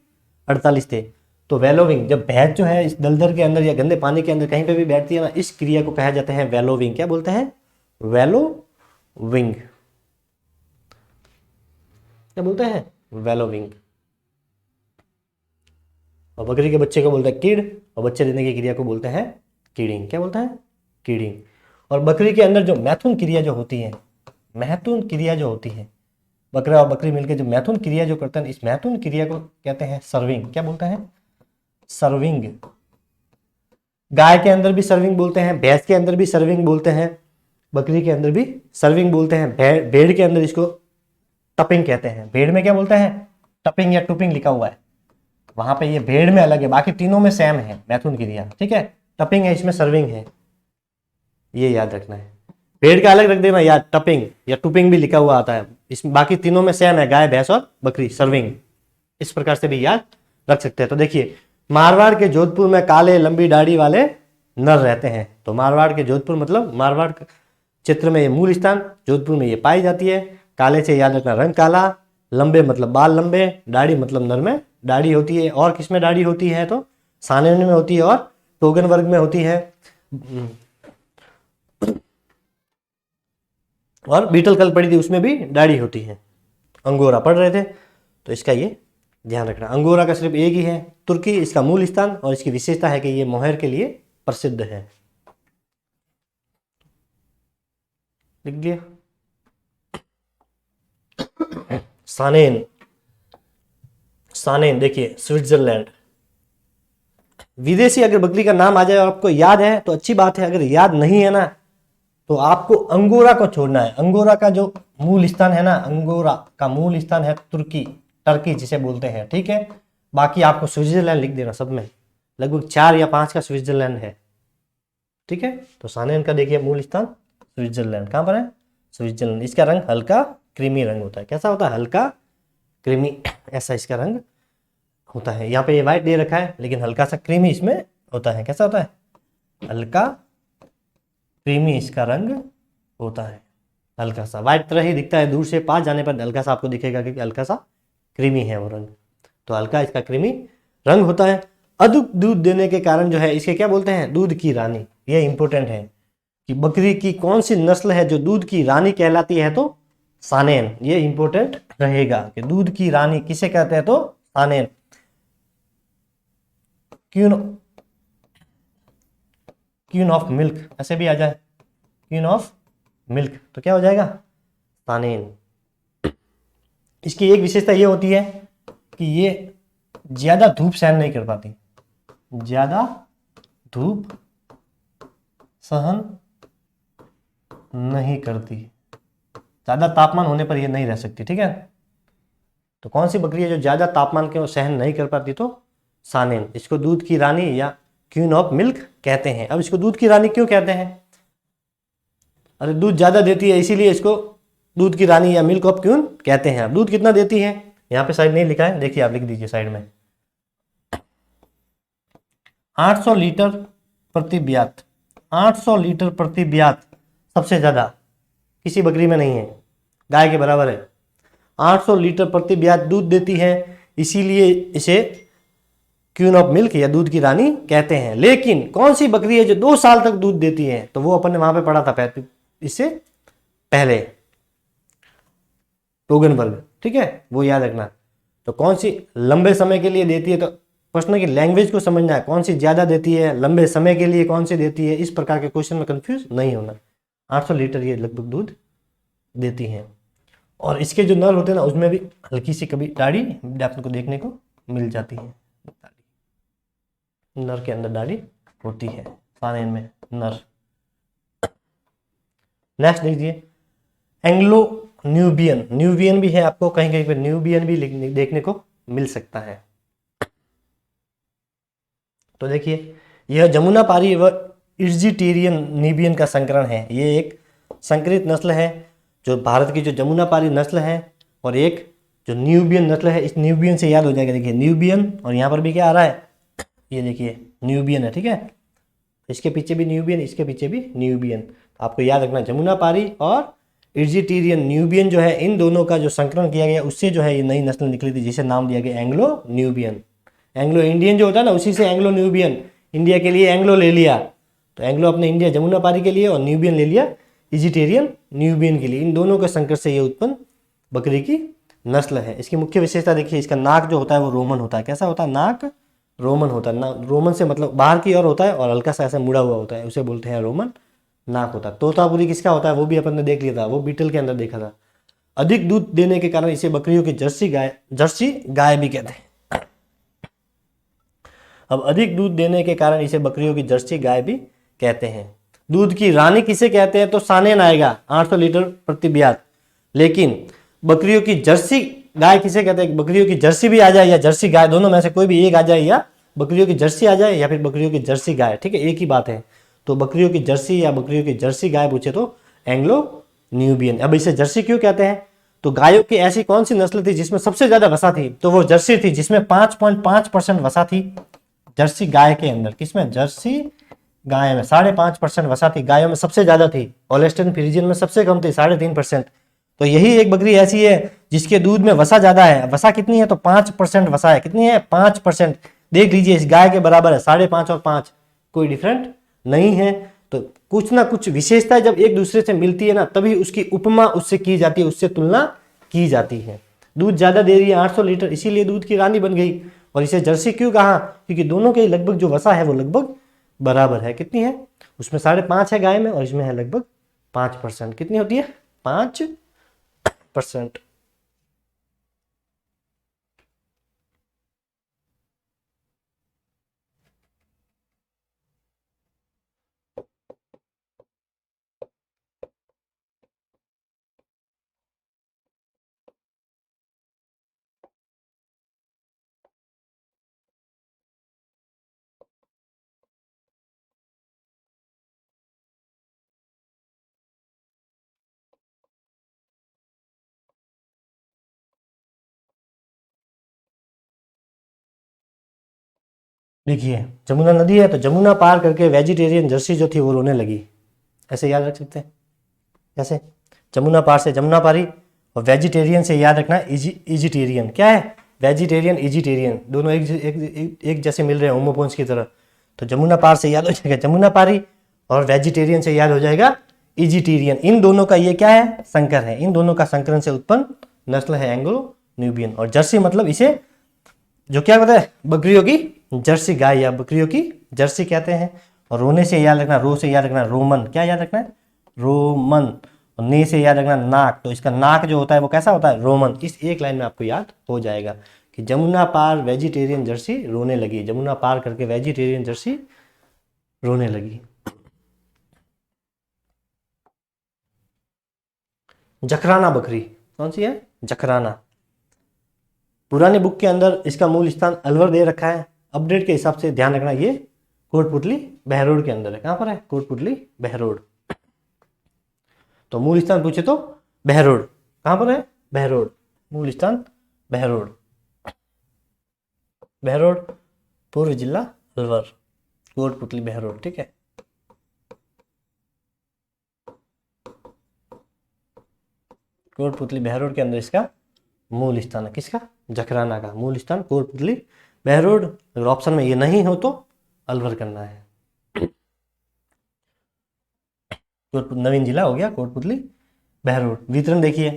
48 थे। तो वेलोविंग, जब भैंस जो है इस दलदल के अंदर या गंदे पानी के अंदर कहीं पे भी बैठती है ना, इस क्रिया को कहा जाता है वेलोविंग। क्या बोलते हैं? वेलोविंग। क्या बोलते हैं? वेलोविंग। और बकरी के बच्चे को बोलते हैं कीड़, और बच्चे देने की क्रिया को बोलते हैं कीड़िंग। क्या बोलते हैं? कीड़िंग। और बकरी के अंदर जो मैथुन क्रिया जो होती है, मैथुन क्रिया जो होती है, बकरा और बकरी मिलकर जो मैथुन क्रिया जो करते हैं, इस मैथुन क्रिया को कहते हैं सर्विंग। क्या बोलते हैं? सर्विंग। गाय के अंदर भी सर्विंग बोलते हैं, भैंस के अंदर भी सर्विंग बोलते हैं, बकरी के अंदर भी सर्विंग बोलते हैं। भेड़ के अंदर इसको टपिंग कहते हैं। भेड़ में क्या बोलते हैं? टपिंग या टुपिंग लिखा हुआ है वहां पे, ये भेड़ में अलग है, बाकी तीनों में सेम है मैथुन क्रिया। ठीक है, टपिंग है, इसमें सर्विंग है, ये याद रखना है। भेड़ का अलग रख देना याद, टपिंग या टुपिंग भी लिखा हुआ आता है, इसमें बाकी तीनों में सेम है, गाय, भैंस और बकरी, सर्विंग। इस प्रकार से भी याद रख सकते हैं। तो देखिए मारवाड़ के जोधपुर में काले लंबी दाढ़ी वाले नर रहते हैं। तो मारवाड़ के जोधपुर मतलब मारवाड़ क्षेत्र में ये मूल स्थान, जोधपुर में ये पाई जाती है। काले से याद रखना रंग काला, लंबे मतलब बाल लंबे, दाढ़ी मतलब नर में दाढ़ी होती है। और किस में दाढ़ी होती है? तो सानेन में होती है और टोगन वर्ग में होती है। और बीटल कल पड़ी थी उसमें भी दाढ़ी होती है। अंगोरा पढ़ रहे थे तो इसका ये ध्यान रखना। अंगोरा का सिर्फ एक ही है, तुर्की इसका मूल स्थान, और इसकी विशेषता है कि ये मोहर के लिए प्रसिद्ध है। लिख दिया। सानेन, सानेन देखिए स्विट्जरलैंड। विदेशी अगर बकरी का नाम आ जाए और आपको याद है तो अच्छी बात है, अगर याद नहीं है ना तो आपको अंगोरा को छोड़ना है। अंगोरा का जो मूल स्थान है ना, अंगोरा का मूल स्थान है तुर्की, टर्की जिसे बोलते हैं। ठीक है, बाकी आपको स्विट्जरलैंड लिख देना, सब में लगभग 4 या 5 का स्विट्जरलैंड है। ठीक है, तो सानेन का देखिए मूल स्थान स्विट्जरलैंड। कहां पर है? स्विट्जरलैंड। इसका रंग हल्का क्रीमी रंग होता है। कैसा होता है? हल्का क्रीमी, ऐसा इसका रंग होता है। यहाँ पे ये व्हाइट दे रखा है लेकिन हल्का सा क्रीमी इसमें होता है। कैसा होता है? हल्का क्रीमी इसका रंग होता है। हल्का सा व्हाइट तरह ही दिखता है, दूर से पास जाने पर हल्का सा आपको दिखेगा कि हल्का सा क्रीमी है वो रंग। तो हल्का इसका क्रीमी रंग होता है। अधिक दूध देने के कारण जो है इसके क्या बोलते हैं? दूध की रानी। ये इंपॉर्टेंट है कि बकरी की कौन सी नस्ल है जो दूध की रानी कहलाती है? तो सानेन। ये इंपॉर्टेंट रहेगा कि दूध की रानी किसे कहते हैं? तो सानेन। क्वीन क्वीन ऑफ मिल्क ऐसे भी आ जाए, क्वीन ऑफ मिल्क, तो क्या हो जाएगा? सानेन। इसकी एक विशेषता ये होती है कि ये ज्यादा धूप सहन नहीं कर पाती, ज्यादा धूप सहन नहीं करती, ज्यादा तापमान होने पर ये नहीं रह सकती। ठीक है, तो कौन सी बकरी है जो ज्यादा तापमान को सहन नहीं कर पाती? तो सानेन। इसको दूध की रानी या क्वीन ऑफ मिल्क कहते हैं। अब इसको दूध की रानी क्यों कहते हैं? अरे दूध ज्यादा देती है इसीलिए इसको दूध की रानी या मिल्क ऑफ क्वीन कहते हैं। अब दूध कितना देती है यहाँ पे साइड नहीं लिखा है, देखिए आप लिख दीजिए साइड में। 800 लीटर प्रति ब्यात। 800 लीटर प्रति ब्यात सबसे ज्यादा किसी बकरी में नहीं है, गाय के बराबर है। 800 लीटर प्रति ब्यात दूध देती है, इसीलिए इसे क्वीन ऑफ मिल्क या दूध की रानी कहते हैं। लेकिन कौन सी बकरी है जो 2 साल तक दूध देती है? तो वो अपन ने वहां पे पढ़ा था इससे पहले, टोगनबर्ग। ठीक है, वो याद रखना। तो कौन सी लंबे समय के लिए देती है? तो प्रश्न की लैंग्वेज को समझना है, कौन सी ज्यादा देती है, लंबे समय के लिए कौन सी देती है, इस प्रकार के क्वेश्चन में कंफ्यूज नहीं होना। 800 लीटर ये लगभग दूध देती हैं। और इसके जो नर होते हैं ना, उसमें भी हल्की सी कभी दाढ़ी आपको देखने को मिल जाती है। नर के अंदर दाढ़ी होती है, सानेन में नर। नेक्स्ट देखिए, एंग्लो न्यूबियन। न्यूबियन भी है, आपको कहीं कहीं पर न्यूबियन भी देखने को मिल सकता है। तो देखिए, यह जमुना पारी व इर्जिटेरियन न्यूबियन का संकरण है। ये एक संकरित नस्ल है, जो भारत की जो जमुना पारी नस्ल है, और एक जो न्यूबियन नस्ल है। इस न्यूबियन से याद हो जाएगा, देखिए न्यूबियन, और यहाँ पर भी क्या आ रहा है? ये देखिए न्यूबियन है। ठीक है, इसके पीछे भी न्यूबियन, इसके पीछे भी न्यूबियन। तो आपको याद रखना, जमुना पारी और इर्जिटेरियन न्यूबियन जो है, इन दोनों का जो संकरण किया गया उससे जो है ये नई नस्ल निकली थी, जिसे नाम दिया गया एंग्लो न्यूबियन। एंग्लो इंडियन जो होता है ना, उसी से एंग्लो न्यूबियन। इंडिया के लिए एंग्लो ले लिया, तो एंग्लो अपने इंडिया जमुना पारी के लिए, और न्यूबियन ले लिया इजिटेरियन न्यूबियन के लिए। इन दोनों के संकट से ये उत्पन्न बकरी की नस्ल है। इसकी मुख्य विशेषता देखिए, इसका नाक जो होता है वो रोमन होता है। कैसा होता है? नाक रोमन होता है। ना रोमन से मतलब बाहर की ओर होता है, और हल्का सा ऐसा मुड़ा हुआ होता है, उसे बोलते हैं रोमन नाक होता है। तोतापुरी किसका होता है? वो भी अपन ने देख लिया था, वो बीटल के अंदर देखा था। अधिक दूध देने के कारण इसे बकरियों की जर्सी गाय भी कहते हैं। अब अधिक दूध देने के कारण इसे बकरियों की जर्सी गाय भी कहते हैं। दूध की रानी किसे कहते हैं? तो सानेन आएगा, 800 लीटर प्रति ब्यात। लेकिन बकरियों की जर्सी गाय किसे कहते हैं? बकरियों की जर्सी भी आ जाए या जर्सी गाय, दोनों में से कोई भी एक आ जाए, या बकरियों की जर्सी आ जाए या फिर बकरियों की जर्सी गाय, ठीक है, एक ही बात है। तो बकरियों की जर्सी या बकरियों की जर्सी गाय पूछे तो एंग्लो न्यूबियन। अब इसे जर्सी क्यों कहते हैं? तो गायों की ऐसी कौन सी नस्ल थी जिसमें सबसे ज्यादा वसा थी? तो वो जर्सी थी, जिसमें 5.5% वसा थी जर्सी गाय के अंदर। किसमें? जर्सी गाय में 5.5% वसा थी, गायों में सबसे ज्यादा थी। होल्स्टीन फ्रीजियन में सबसे कम थी, 3.5%। तो यही एक बकरी ऐसी है जिसके दूध में वसा ज्यादा है। वसा कितनी है? तो 5% वसा है। कितनी है? 5%। देख लीजिए, इस गाय के बराबर है, 5.5 और 5 कोई डिफरेंट नहीं है। तो कुछ ना कुछ विशेषता जब एक दूसरे से मिलती है ना, तभी उसकी उपमा उससे की जाती है, उससे तुलना की जाती है। दूध ज्यादा दे रही है 800 लीटर, इसीलिए दूध की रानी बन गई। और इसे जर्सी क्यों कहा? क्योंकि दोनों के लगभग जो वसा है वो लगभग बराबर है। कितनी है? उसमें 5.5 है गाय में, और इसमें है लगभग 5%। कितनी होती है? 5%। देखिए जमुना नदी है तो जमुना पार करके वेजिटेरियन जर्सी जो थी वो रोने लगी, ऐसे याद रख सकते हैं। कैसे? जमुना पार से जमुना पारी, और वेजिटेरियन से याद रखना इजिटेरियन। क्या है? वेजिटेरियन इजिटेरियन दोनों एक जैसे मिल रहे हैं होमोफोन्स की तरह। तो जमुना पार से याद हो जाएगा जमुना पारी, और वेजिटेरियन से याद हो जाएगा इजिटेरियन। इन दोनों का ये क्या है? संकर है। इन दोनों का संकरण से उत्पन्न नस्ल है एंग्लो न्यूबियन। और जर्सी मतलब इसे जो क्या होता है, बकरियों की जर्सी गाय या बकरियों की जर्सी कहते हैं। और रोने से याद रखना, रो से याद रखना रोमन। क्या याद रखना है? रोमन। और ने से याद रखना नाक, तो इसका नाक जो होता है वो कैसा होता है? रोमन। इस एक लाइन में आपको याद हो जाएगा कि जमुना पार वेजिटेरियन जर्सी रोने लगी, जमुना पार करके वेजिटेरियन जर्सी रोने लगी। जखराना बकरी कौन सी है? जखराना। पुराने बुक के अंदर इसका मूल स्थान अलवर दे रखा है, अपडेट के हिसाब से ध्यान रखना ये कोटपुतली बहरोड के अंदर है। कहां पर है? कोटपुतली बहरोड। तो मूल स्थान पूछे तो बहरोड। कहां पर है? बहरोड। मूल स्थान बहरोड। बहरोड पूर्व जिला अलवर, कोटपुतली बहरोड। ठीक है। कोटपुतली बहरोड के अंदर इसका मूल स्थान है। किसका? जखराना का मूल स्थान कोटपुतली बहरोड। अगर ऑप्शन में ये नहीं हो तो अलवर करना है। नवीन जिला हो गया कोटपुतली बहरोड। वितरण देखिए,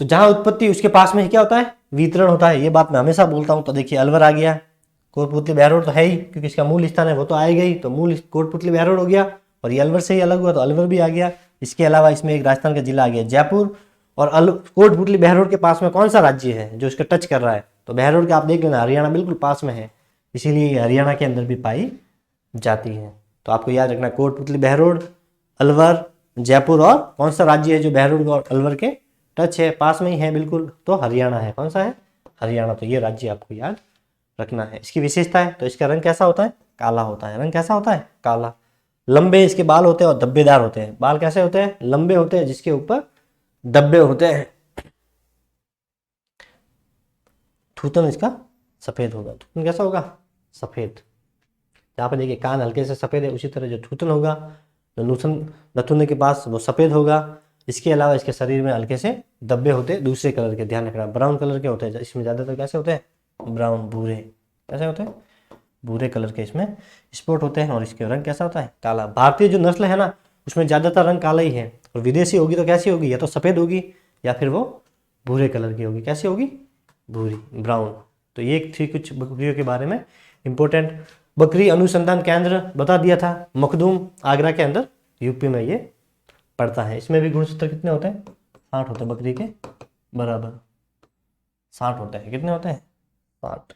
तो जहां उत्पत्ति उसके पास में ही क्या होता है? वितरण होता है। ये बात मैं हमेशा बोलता हूं। तो देखिए अलवर आ गया, कोटपुतली बहरोड तो है ही क्योंकि इसका मूल स्थान है, वो तो आएगा ही। तो मूल कोटपुतली बहरोड हो गया, और ये अलवर से ही अलग हुआ तो अलवर भी आ गया। इसके अलावा इसमें एक राजस्थान का जिला आ गया जयपुर। और कोटपुतली बहरोड के पास में कौन सा राज्य है जो इसका टच कर रहा है? तो बहरोड का आप देख लेना, हरियाणा बिल्कुल पास में है, इसीलिए ये हरियाणा के अंदर भी पाई जाती है। तो आपको याद रखना कोटपुतली बहरोड, अलवर, जयपुर, और कौन सा राज्य है जो बहरोड और अलवर के टच है, पास में ही है बिल्कुल? तो हरियाणा है। कौन सा है? हरियाणा। तो ये राज्य आपको याद रखना है। इसकी विशेषता है तो इसका रंग कैसा होता है? काला होता है। रंग कैसा होता है? काला। लंबे इसके बाल होते हैं और धब्बेदार होते हैं। बाल कैसे होते हैं? लंबे होते हैं जिसके ऊपर धब्बे होते हैं। थूथन इसका सफेद होगा। थूथन कैसा होगा? सफेद। यहाँ पे देखिए कान हल्के से सफेद है, उसी तरह जो थूथन होगा, जो नथुने के पास, वो सफेद होगा। इसके अलावा इसके शरीर में हल्के से धब्बे होते हैं दूसरे कलर के, ध्यान रखना, ब्राउन कलर के होते हैं। इसमें ज्यादातर कैसे होते हैं? ब्राउन, भूरे। कैसे होते हैं? भूरे कलर के इसमें स्पॉट होते हैं। और इसके रंग कैसा होता है? काला। भारतीय जो नस्ल है ना उसमें ज्यादातर रंग काला ही है। और विदेशी होगी तो कैसी होगी? या तो सफेद होगी या फिर वो भूरे कलर की होगी। कैसी होगी? भूरी, ब्राउन। तो ये थी कुछ बकरियों के बारे में इंपॉर्टेंट। बकरी अनुसंधान केंद्र बता दिया था, मखदूम आगरा के अंदर, यूपी में ये पड़ता है। इसमें भी गुणसूत्र कितने होते हैं? 60 होते हैं बकरी के बराबर। 60 होते हैं। कितने होते हैं? 60।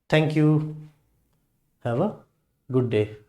Thank you. Have a good day.